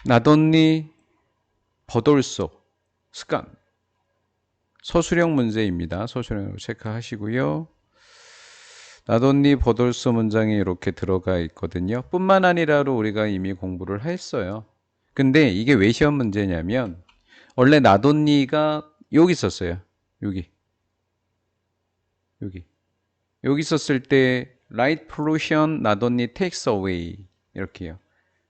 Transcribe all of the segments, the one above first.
나돈니 버돌소 습관 서술형 문제입니다. 서술형으로 체크하시고요. 나돈니 버돌소 문장이 이렇게 들어가 있거든요. 뿐만 아니라로 우리가 이미 공부를 했어요. 근데 이게 왜 시험 문제냐면 원래 나돈니가 여기 있었어요. 여기 있었을 때 light pollution not only takes away 이렇게요.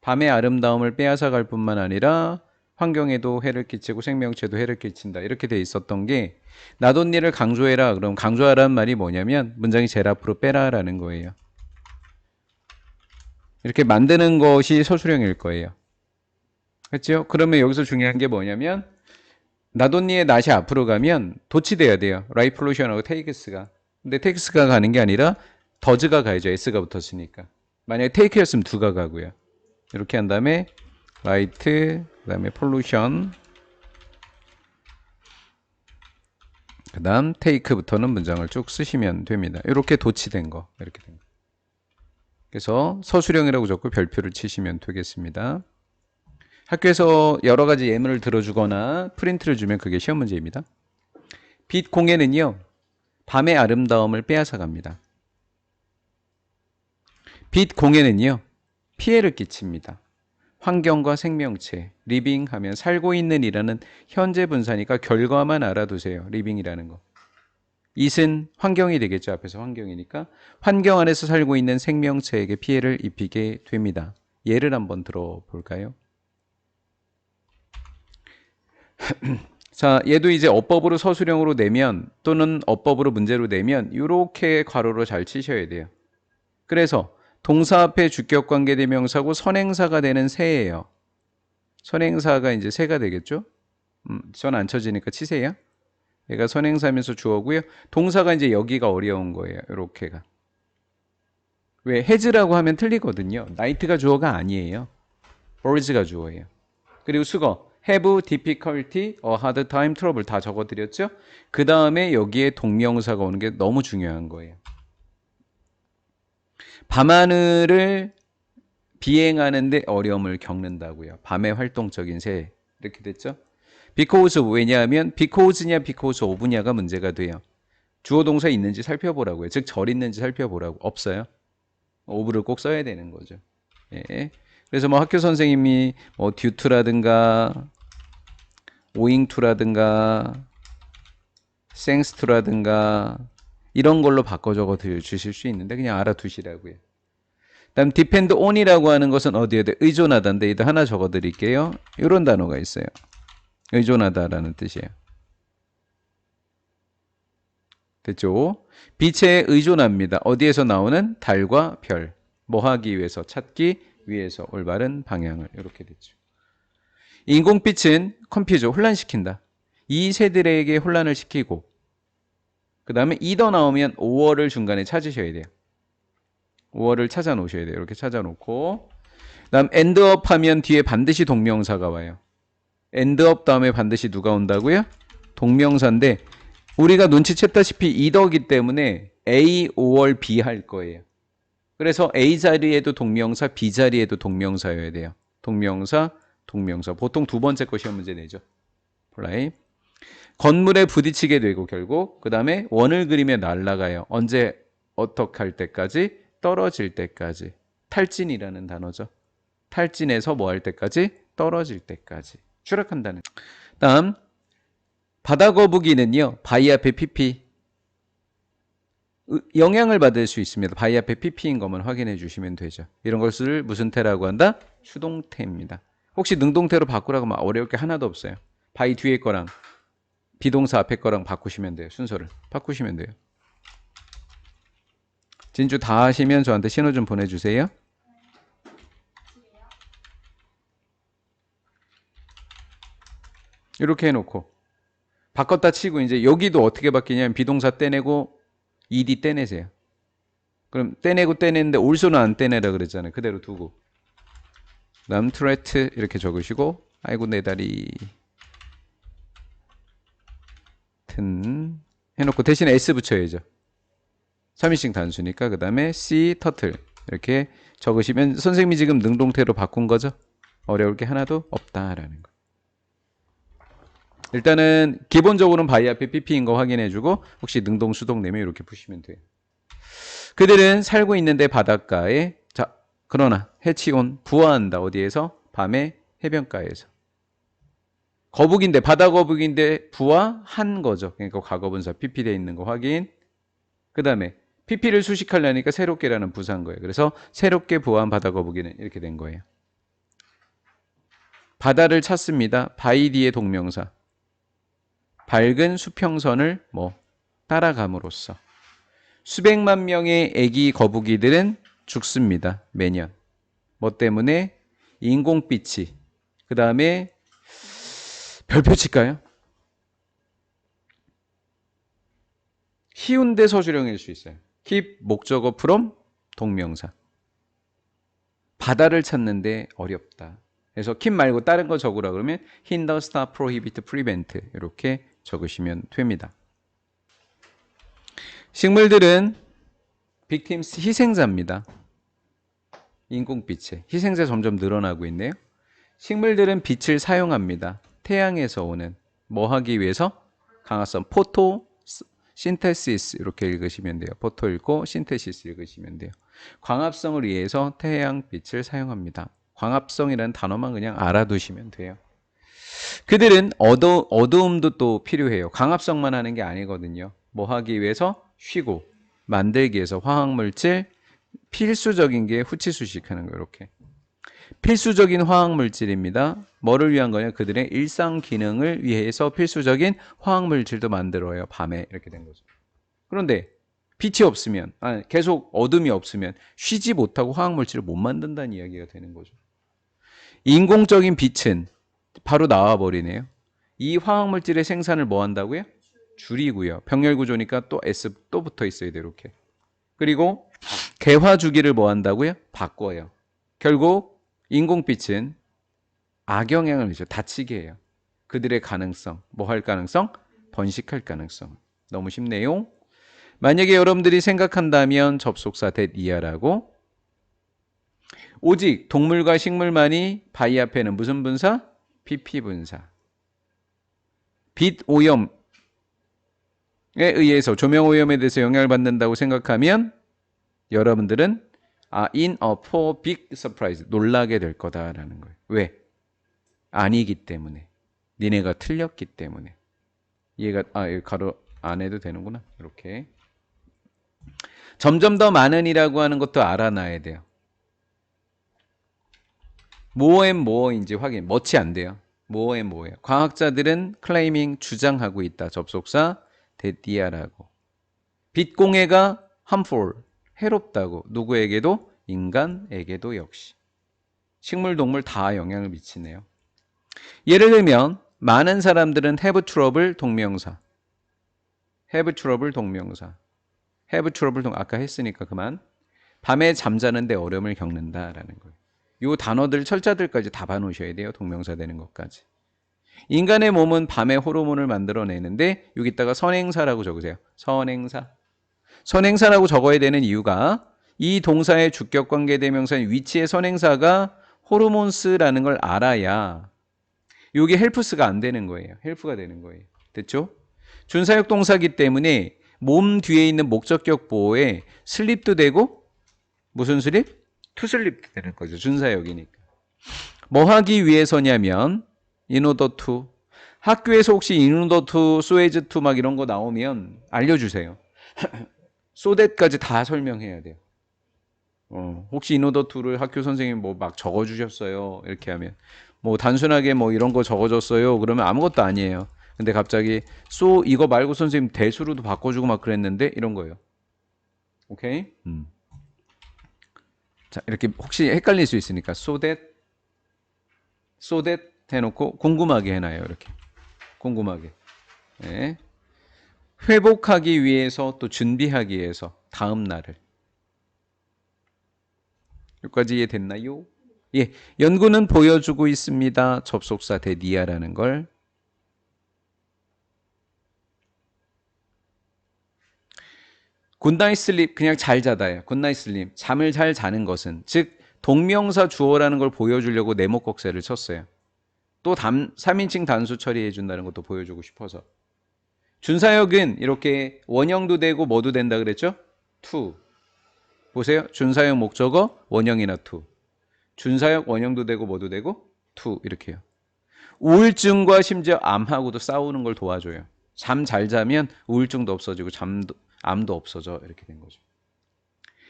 밤의 아름다움을 빼앗아 갈 뿐만 아니라 환경에도 해를 끼치고 생명체도 해를 끼친다. 이렇게 돼 있었던 게 not only를 강조해라. 그럼 강조하라는 말이 뭐냐면 문장이 제일 앞으로 빼라라는 거예요. 이렇게 만드는 것이 서술형일 거예요. 그렇죠? 그러면 여기서 중요한 게 뭐냐면 not only의 not이 앞으로 가면 도치돼야 돼요. light pollution하고 takes가. 근데 takes가 가는 게 아니라 does가 가야죠. s가 붙었으니까. 만약에 take였으면 do가 가고요. 이렇게 한 다음에 light, 그 다음에 pollution, 그 다음 take부터는 문장을 쭉 쓰시면 됩니다. 이렇게 도치된 거. 이렇게 된 거. 그래서 서술형이라고 적고 별표를 치시면 되겠습니다. 학교에서 여러 가지 예문을 들어주거나 프린트를 주면 그게 시험 문제입니다. 빛 공해는요, 밤의 아름다움을 빼앗아 갑니다. 빛 공해는요, 피해를 끼칩니다. 환경과 생명체, 리빙 하면 살고 있는 이라는 현재 분사니까 결과만 알아두세요. 리빙이라는 거. it은 환경이 되겠죠. 앞에서 환경이니까. 환경 안에서 살고 있는 생명체에게 피해를 입히게 됩니다. 예를 한번 들어볼까요? 자, 얘도 이제 어법으로 서술형으로 내면 또는 어법으로 문제로 내면 이렇게 괄호로 잘 치셔야 돼요. 그래서 동사 앞에 주격관계 대명사고 선행사가 되는 새예요. 선행사가 이제 새가 되겠죠? 전 안 쳐지니까 치세요. 얘가 선행사면서 주어고요. 동사가 이제 여기가 어려운 거예요. 이렇게가. 왜? has라고 하면 틀리거든요. night가 주어가 아니에요. birds가 주어예요. 그리고 수거. have difficulty, a hard time, trouble 다 적어드렸죠? 그 다음에 여기에 동명사가 오는 게 너무 중요한 거예요. 밤하늘을 비행하는데 어려움을 겪는다고요. 밤의 활동적인 새. 이렇게 됐죠? because 왜냐하면 because냐 because of냐가 문제가 돼요. 주어 동사 있는지 살펴보라고요. 즉 절 있는지 살펴보라고. 없어요. of를 꼭 써야 되는 거죠. 예. 그래서 뭐 학교 선생님이 뭐 due to라든가 owing to라든가 thanks to라든가 이런 걸로 바꿔 적어 주실 수 있는데 그냥 알아두시라고요. 다음 depend on이라고 하는 것은 어디에 대해 의존하다인데 이도 하나 적어 드릴게요. 이런 단어가 있어요. 의존하다라는 뜻이에요. 됐죠? 빛에 의존합니다. 어디에서 나오는? 달과 별. 뭐 하기 위해서? 찾기 위해서 올바른 방향을. 이렇게 됐죠. 인공빛은 컴퓨저 혼란시킨다. 이 새들에게 혼란을 시키고 그 다음에 이더 나오면 5월을 중간에 찾으셔야 돼요. 5월을 찾아 놓으셔야 돼요. 이렇게 찾아 놓고 그 다음 end업 하면 뒤에 반드시 동명사가 와요. end업 다음에 반드시 누가 온다고요? 동명사인데 우리가 눈치챘다시피 이더기 때문에 A, 5월, B 할 거예요. 그래서 A 자리에도 동명사, B 자리에도 동명사여야 돼요. 동명사, 동명사. 보통 두 번째 거 시험 문제 내죠. 플라이. 건물에 부딪히게 되고 결국 그 다음에 원을 그리며 날아가요. 언제 어떻게 할 때까지? 떨어질 때까지. 탈진이라는 단어죠. 탈진해서 뭐 할 때까지? 떨어질 때까지. 추락한다는. 다음 바다 거북이는요. 바위 앞에 PP. 영향을 받을 수 있습니다. 바위 앞에 PP인 것만 확인해 주시면 되죠. 이런 것을 무슨 태라고 한다? 수동태입니다. 혹시 능동태로 바꾸라고 하면 어려울 게 하나도 없어요. 바위 뒤에 거랑 비동사 앞에 거랑 바꾸시면 돼요. 순서를 바꾸시면 돼요. 진주 다 하시면 저한테 신호 좀 보내주세요. 이렇게 해놓고 바꿨다 치고 이제 여기도 어떻게 바뀌냐면 비동사 떼내고 ed 떼내세요. 그럼 떼내고 떼내는데 올소는 안 떼내라 그랬잖아요. 그대로 두고 다음 트레트 이렇게 적으시고 아이고 내 다리 튼 해놓고 대신에 s 붙여야죠. 3인칭 단수니까 그 다음에 C 터틀 이렇게 적으시면 선생님이 지금 능동태로 바꾼 거죠. 어려울 게 하나도 없다라는 거. 일단은 기본적으로는 바위 앞에 PP인 거 확인해주고 혹시 능동 수동 내면 이렇게 푸시면 돼요. 그들은 살고 있는데 바닷가에 자 그러나 해치온 부화한다 어디에서? 밤에 해변가에서. 거북인데 바다 거북인데 부화한 거죠. 그러니까 과거분사 PP 돼 있는 거 확인. 그 다음에 PP를 수식하려니까 새롭게라는 부사인 거예요. 그래서 새롭게 부화한 바다 거북이는 이렇게 된 거예요. 바다를 찾습니다. 바이 뒤의 동명사. 밝은 수평선을 뭐 따라감으로써 수백만 명의 애기 거북이들은 죽습니다. 매년. 뭐 때문에? 인공빛이. 그 다음에 별표 칠까요? 희운대 서술형일 수 있어요. keep 목적어 from 동명사. 바다를 찾는데 어렵다. 그래서 keep 말고 다른 거 적으라 그러면 hinder, stop, prohibit, prevent 이렇게 적으시면 됩니다. 식물들은 victims 희생자입니다. 인공빛에 희생자 점점 늘어나고 있네요. 식물들은 빛을 사용합니다. 태양에서 오는 뭐 하기 위해서? 강화성 포토 신테시스 이렇게 읽으시면 돼요. 포토 읽고 신테시스 읽으시면 돼요. 광합성을 위해서 태양빛을 사용합니다. 광합성이라는 단어만 그냥 알아두시면 돼요. 그들은 어두움도 또 필요해요. 광합성만 하는 게 아니거든요. 뭐 하기 위해서? 쉬고 만들기 위해서 화학물질 필수적인 게 후치수식하는 거 이렇게. 필수적인 화학물질입니다. 뭐를 위한 거냐? 그들의 일상 기능을 위해서 필수적인 화학물질도 만들어요. 밤에 이렇게 된 거죠. 그런데 빛이 없으면, 계속 어둠이 없으면 쉬지 못하고 화학물질을 못 만든다는 이야기가 되는 거죠. 인공적인 빛은 바로 나와버리네요. 이 화학물질의 생산을 뭐 한다고요? 줄이고요. 병렬 구조니까 또 S 또 붙어 있어야 돼요. 이렇게. 그리고 개화 주기를 뭐 한다고요? 바꿔요. 결국 인공빛은 악영향을 미쳐 다치게 해요. 그들의 가능성, 뭐 할 가능성? 번식할 가능성. 너무 쉽네요. 만약에 여러분들이 생각한다면 접속사 that 이하라고 오직 동물과 식물만이 바위 앞에는 무슨 분사? PP 분사. 빛 오염에 의해서 조명 오염에 대해서 영향을 받는다고 생각하면 여러분들은 in a for big surprise 놀라게 될 거다라는 거예요. 왜? 아니기 때문에. 니네가 틀렸기 때문에. 얘가 여기 가로 안 해도 되는구나. 이렇게. 점점 더 많은이라고 하는 것도 알아놔야 돼요. 뭐인지 확인. 멋이 안 돼요. 뭐예요. 과학자들은 claiming 주장하고 있다. 접속사 데디아라고. 빛공해가 harmful 해롭다고. 누구에게도? 인간에게도 역시. 식물, 동물 다 영향을 미치네요. 예를 들면 많은 사람들은 have trouble 동명사. have trouble 동명사. have trouble 아까 했으니까 그만. 밤에 잠자는데 어려움을 겪는다라는 거예요. 이 단어들 철자들까지 다 봐놓으셔야 돼요. 동명사 되는 것까지. 인간의 몸은 밤에 호르몬을 만들어내는데 여기다가 선행사라고 적으세요. 선행사라고 적어야 되는 이유가 이 동사의 주격관계대명사인 위치의 선행사가 호르몬스라는 걸 알아야 이게 헬프스가 안 되는 거예요. 헬프가 되는 거예요. 됐죠? 준사역 동사기 때문에 몸 뒤에 있는 목적격 보호에 슬립도 되고 무슨 슬립? 투슬립도 되는 거죠. 준사역이니까. 뭐 하기 위해서냐면 in order to 학교에서 혹시 in order to, so as to 막 이런 거 나오면 알려주세요. so that까지 다 설명해야 돼요. 혹시 in order to를 학교 선생님 뭐 막 적어주셨어요. 이렇게 하면 뭐 단순하게 뭐 이런 거 적어줬어요. 그러면 아무것도 아니에요. 근데 갑자기 so 이거 말고 선생님 대수로도 바꿔주고 막 그랬는데 이런 거예요. 오케이? 자 이렇게 혹시 헷갈릴 수 있으니까 so that 해놓고 궁금하게 해놔요. 이렇게 궁금하게. 네. 회복하기 위해서 또 준비하기 위해서 다음 날을. 여기까지 이해됐나요? 예, 연구는 보여주고 있습니다. 접속사 데디아라는 걸. 굿나잇 슬립 그냥 잘 자다예요. 굿나잇 슬립 잠을 잘 자는 것은 즉 동명사 주어라는 걸 보여주려고 네모꺽쇠를 쳤어요. 또 3인칭 단수 처리해 준다는 것도 보여주고 싶어서. 준사역은 이렇게 원형도 되고 뭐도 된다 그랬죠? to. 보세요. 준사역 목적어 원형이나 to. 준사역 원형도 되고 뭐도 되고 to 이렇게요. 우울증과 심지어 암하고도 싸우는 걸 도와줘요. 잠 잘 자면 우울증도 없어지고 암도 없어져 이렇게 된 거죠.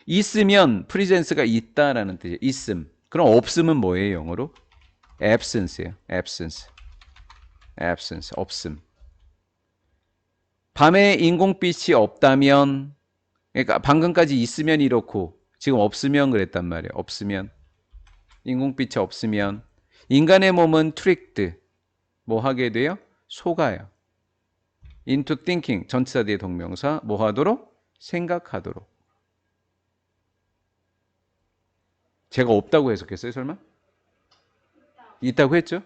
있으면 프리젠스가 있다라는 뜻이에요. 있음. 그럼 없음은 뭐예요 영어로? absence예요. absence. 없음. 밤에 인공빛이 없다면, 그러니까 방금까지 있으면 이렇고 지금 없으면 그랬단 말이에요. 없으면. 인공빛이 없으면 인간의 몸은 tricked. 뭐 하게 돼요? 속아요. into thinking. 전치사 뒤에 동명사. 뭐 하도록? 생각하도록. 제가 없다고 해석했어요 설마? 있다고 했죠?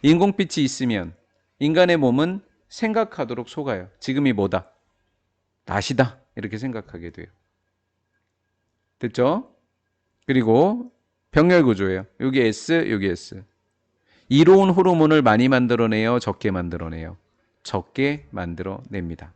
인공빛이 있으면 인간의 몸은 생각하도록 속아요. 지금이 뭐다? 낮이다. 이렇게 생각하게 돼요. 됐죠? 그리고 병렬 구조예요. 여기 S, 여기 S. 이로운 호르몬을 많이 만들어내요? 적게 만들어내요? 적게 만들어냅니다.